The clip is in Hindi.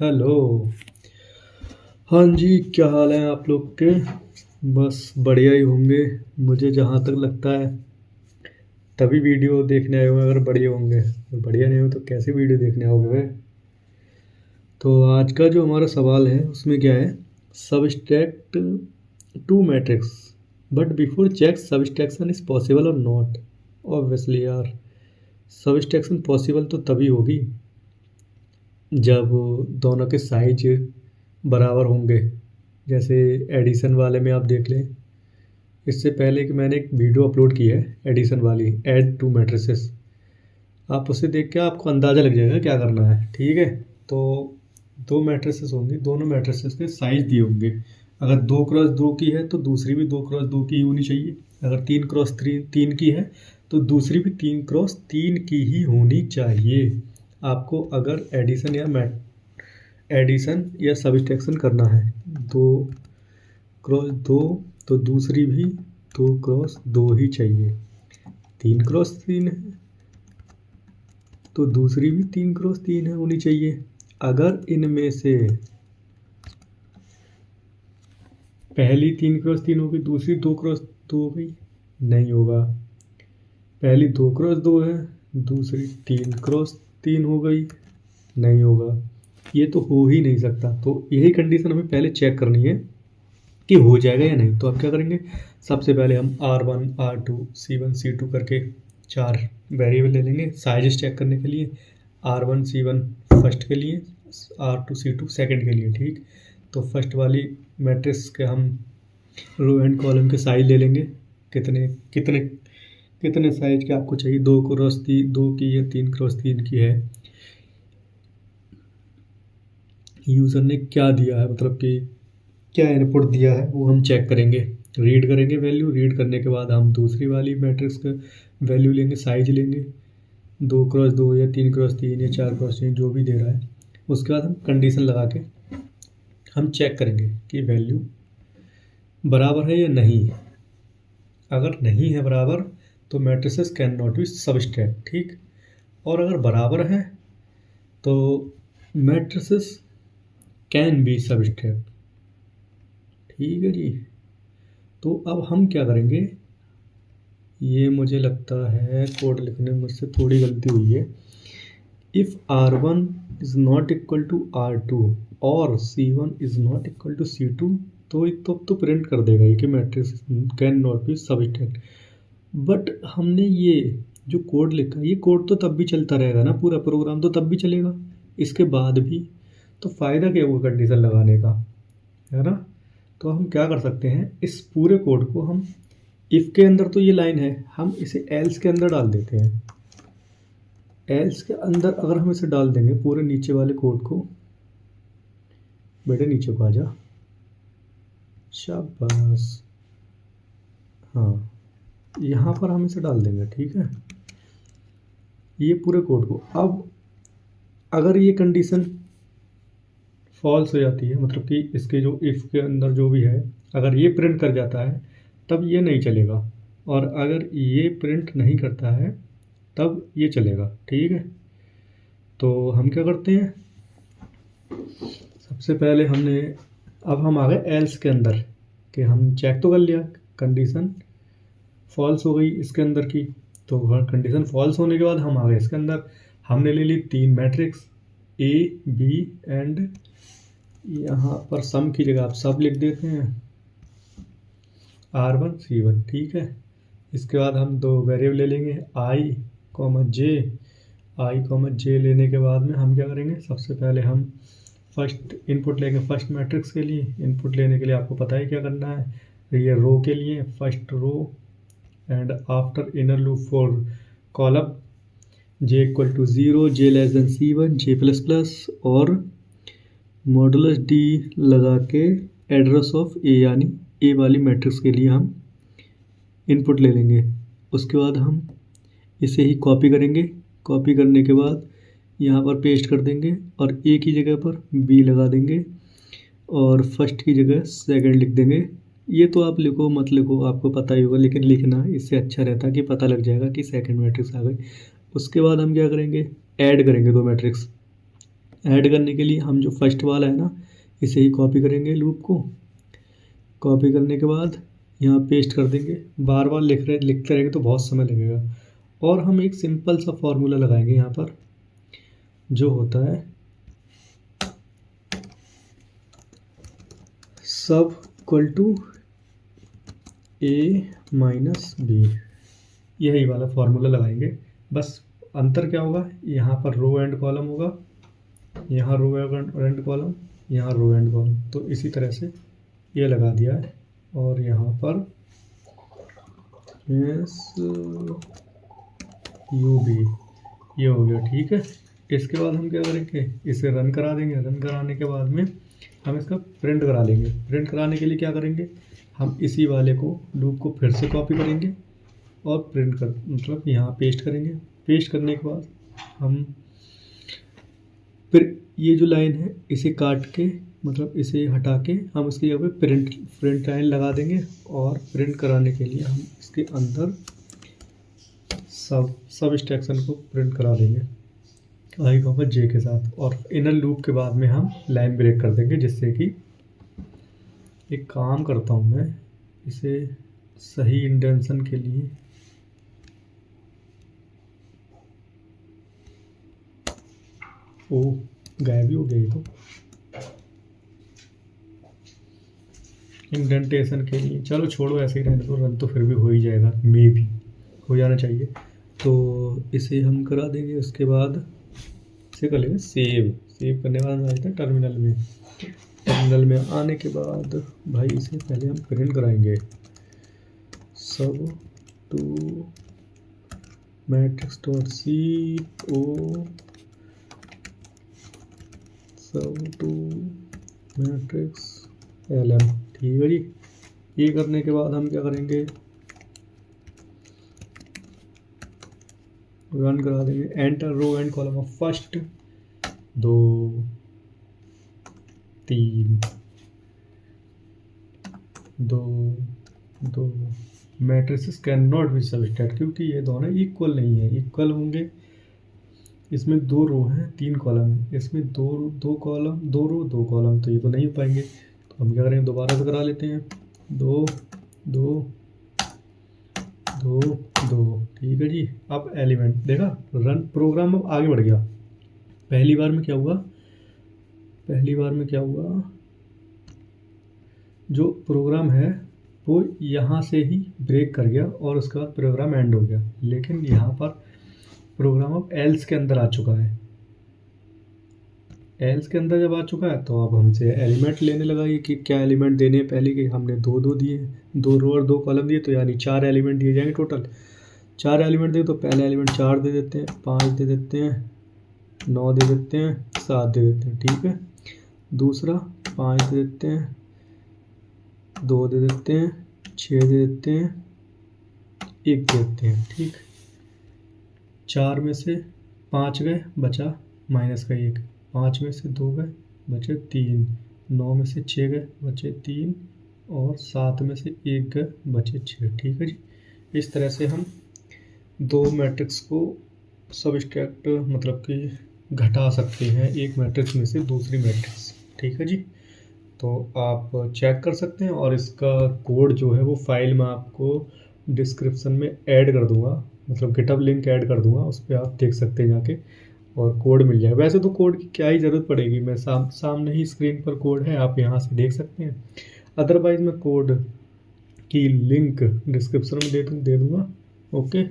हेलो। हाँ जी, क्या हाल है आप लोग के? बस बढ़िया ही होंगे। मुझे जहाँ तक लगता है तभी वीडियो देखने आए होंगे अगर बढ़िया होंगे, और बढ़िया नहीं हो तो कैसे वीडियो देखने आओगे वे? तो आज का जो हमारा सवाल है उसमें क्या है, subtract two matrix but before check subtraction is possible और नॉट। ऑब्वियसली यार, सबस्ट्रैक्शन पॉसिबल तो तभी होगी जब दोनों के साइज बराबर होंगे। जैसे एडिशन वाले में आप देख लें, इससे पहले कि मैंने एक वीडियो अपलोड की है एडिशन वाली, ऐड टू मैट्रिसेस। आप उसे देख के आपको अंदाज़ा लग जाएगा क्या करना है, ठीक है? तो दो मैट्रिसेस होंगी, दोनों मैट्रिसेस के साइज दिए होंगे। अगर 2x2 की है तो दूसरी भी 2x2 की ही होनी चाहिए। अगर 3x3 की है तो दूसरी भी 3x3 की ही होनी चाहिए। आपको अगर एडिशन या सब्सट्रैक्शन करना है 2x2 तो दूसरी भी 2x2 ही चाहिए। 3x3 है तो दूसरी भी 3x3 है होनी चाहिए। अगर इनमें से पहली 3x3 होगी, दूसरी 2x2 हो गई, नहीं होगा। पहली 2x2 है, दूसरी 3x3 हो गई, नहीं होगा। ये तो हो ही नहीं सकता। तो यही कंडीशन हमें पहले चेक करनी है कि हो जाएगा या नहीं। तो अब क्या करेंगे, सबसे पहले हम R1 R2 C1 C2 करके 4 वेरिएबल ले लेंगे साइज चेक करने के लिए। R1 C1 फर्स्ट के लिए, R2 C2 सेकंड के लिए, ठीक। तो फर्स्ट वाली मैट्रिक्स के हम रो एंड कॉलम के साइज ले लेंगे। कितने कितने कितने साइज के आपको चाहिए, 2x2 की या 3x3 की है, यूज़र ने क्या दिया है, मतलब कि क्या इनपुट दिया है वो हम चेक करेंगे। रीड करेंगे वैल्यू, रीड करने के बाद हम दूसरी वाली मैट्रिक्स का वैल्यू लेंगे, साइज लेंगे 2x2 या 3x3 या 4x3 जो भी दे रहा है। उसके बाद हम कंडीशन लगा के हम चेक करेंगे कि वैल्यू बराबर है या नहीं। अगर नहीं है बराबर तो matrices can not B subtract, ठीक। और अगर बराबर है तो मैट्रिसेस कैन बी सबस्ट्रैक्ट, ठीक है जी। तो अब हम क्या करेंगे, ये मुझे लगता है कोड लिखने में मुझसे थोड़ी गलती हुई है। If R1 is not equal to R2 और C1 is not equal to C2 तो प्रिंट कर देगा ये कि matrix can not B subtract. But हमने ये जो कोड लिखा, ये कोड तो तब भी चलता रहेगा ना, पूरा प्रोग्राम तो तब भी चलेगा इसके बाद भी। तो फ़ायदा क्या हुआ कंडीशन लगाने का, है ना? तो हम क्या कर सकते हैं, इस पूरे कोड को हम इफ़ के अंदर, तो ये लाइन है, हम इसे एल्स के अंदर डाल देते हैं। एल्स के अंदर अगर हम इसे डाल देंगे पूरे नीचे वाले कोड को, बेटे नीचे को आ जा, शाबाश, हाँ, यहाँ पर हम इसे डाल देंगे, ठीक है, ये पूरे कोड को। अब अगर ये कंडीशन फॉल्स हो जाती है, मतलब कि इसके जो इफ़ के अंदर जो भी है अगर ये प्रिंट कर जाता है तब ये नहीं चलेगा, और अगर ये प्रिंट नहीं करता है तब ये चलेगा, ठीक है। तो हम क्या करते हैं, सबसे पहले अब हम आ गए एल्स के अंदर कि हम चेक तो कर लिया, कंडीशन फॉल्स हो गई इसके अंदर की। तो कंडीशन फॉल्स होने के बाद हम आ गए इसके अंदर, हमने ले ली 3 मैट्रिक्स A B एंड यहाँ पर सम की जगह आप सब लिख देते हैं, R1 C1, ठीक है। इसके बाद हम 2 वेरिएबल ले लेंगे I, J लेने के बाद में हम क्या करेंगे, सबसे पहले हम फर्स्ट इनपुट लेंगे। फर्स्ट मैट्रिक्स के लिए इनपुट लेने के लिए आपको पता है क्या करना है, ये रो के लिए first row and after inner loop for column J equal to 0, J less than C1, J++ और मॉडुलस D लगा के एड्रेस ऑफ A, यानी A वाली मैट्रिक्स के लिए हम इनपुट ले लेंगे। उसके बाद हम इसे ही कॉपी करेंगे, कॉपी करने के बाद यहाँ पर पेस्ट कर देंगे और A की जगह पर B लगा देंगे और फर्स्ट की जगह सेकंड लिख देंगे। ये तो आप लिखो मत लिखो आपको पता ही होगा, लेकिन लिखना इससे अच्छा रहता कि पता लग जाएगा कि सेकंड मैट्रिक्स आ गई। उसके बाद हम क्या करेंगे, ऐड करेंगे 2 मैट्रिक्स, ऐड करने के लिए हम जो फर्स्ट वाला है ना, इसे ही कॉपी करेंगे लूप को। कॉपी करने के बाद यहाँ पेस्ट कर देंगे। बार बार लिखते रहेंगे तो बहुत समय लगेगा। और हम एक सिंपल सा फॉर्मूला लगाएंगे यहाँ पर, जो होता है सब equal to a minus B. यही वाला फॉर्मूला लगाएंगे। बस अंतर क्या होगा, यहाँ पर रो एंड कॉलम होगा, यहाँ रो एंड कॉलम, यहाँ रो एंड कॉलम। तो इसी तरह से ये लगा दिया है। और यहाँ पर एस यू बी, ये हो गया। ठीक है, इसके बाद हम क्या करेंगे, इसे रन करा देंगे। रन कराने के बाद में हम इसका प्रिंट करा लेंगे। प्रिंट कराने के लिए क्या करेंगे, हम इसी वाले को लूप को फिर से कॉपी करेंगे और प्रिंट कर मतलब यहाँ पेस्ट करेंगे। पेस्ट करने के बाद हम फिर ये जो लाइन है इसे काट के मतलब इसे हटा के हम इसके जगह पे प्रिंट लाइन लगा देंगे। और प्रिंट कराने के लिए हम इसके अंदर सब इंस्ट्रक्शन को प्रिंट करा देंगे आई कॉमा जे के साथ। और इनर लूप के बाद में हम लाइन ब्रेक कर देंगे, जिससे कि एक काम करता हूँ मैं, इसे सही इंडेंशन के लिए ओ गायब ही हो गई। तो इंडेंटेशन के लिए चलो छोड़ो, ऐसे ही रहने दो। रन तो फिर भी हो ही जाएगा, मे भी हो जाना चाहिए। तो इसे हम करा देंगे। उसके बाद इसे कर लेंगे सेव करने के बाद आते हैं टर्मिनल में। टर्मिनल में आने के बाद भाई इसे पहले हम प्रिंट कराएंगे। सब टू मैट्रिक्स डॉट सी ओ सब टू मैट्रिक्स एल एम। ठीक है जी। ये करने के बाद हम क्या करेंगे, रन करा देंगे। Enter row and column of first 2 3 2 matrices can not be सबस्टेट, क्योंकि ये दोनों इक्वल नहीं है। इक्वल होंगे, इसमें 2 रो हैं 3 कॉलम है, इसमें 2 कॉलम 2 रो 2 कॉलम, तो ये तो नहीं हो पाएंगे। तो हम क्या करेंगे, दोबारा से करा लेते हैं। 2 2 2 2। ठीक है जी। अब एलिमेंट देखा, रन प्रोग्राम अब आगे बढ़ गया। पहली बार में क्या हुआ, जो प्रोग्राम है वो यहाँ से ही ब्रेक कर गया और उसके बाद प्रोग्राम एंड हो गया। लेकिन यहाँ पर प्रोग्राम अब एल्स के अंदर आ चुका है। एल्स के अंदर जब आ चुका है तो अब हमसे एलिमेंट लेने लगा ये कि क्या एलिमेंट देने हैं। पहले के हमने 2 दिए, 2 रो और 2 कॉलम दिए, तो यानी 4 एलिमेंट दिए जाएंगे टोटल। 4 एलिमेंट दिए तो पहले एलिमेंट 4 दे देते हैं, 5 दे देते हैं, 9 दे देते हैं, 7 दे देते हैं। ठीक है। दूसरा 5 दे देते हैं, 2 दे देते हैं, 6 दे देते हैं, 1 दे देते हैं। ठीक। 4 में से 5 गए, बचा माइनस का 1। 5 में से 2 गए, बचे 3। 9 में से 6 गए, बचे 3। और 7 में से 1 गए, बचे 6। ठीक है जी। इस तरह से हम 2 मैट्रिक्स को सबट्रैक्ट मतलब कि घटा सकते हैं एक मैट्रिक्स में से दूसरी मैट्रिक्स। ठीक है जी। तो आप चेक कर सकते हैं, और इसका कोड जो है वो फाइल में आपको डिस्क्रिप्शन में ऐड कर दूंगा, मतलब गिटहब लिंक ऐड कर दूंगा, उस पर आप देख सकते हैं जाके, और कोड मिल जाएगा। वैसे तो कोड की क्या ही ज़रूरत पड़ेगी, मैं सामने ही स्क्रीन पर कोड है, आप यहाँ से देख सकते हैं। अदरवाइज़ मैं कोड की लिंक डिस्क्रिप्शन में दे दूँगा। ओके।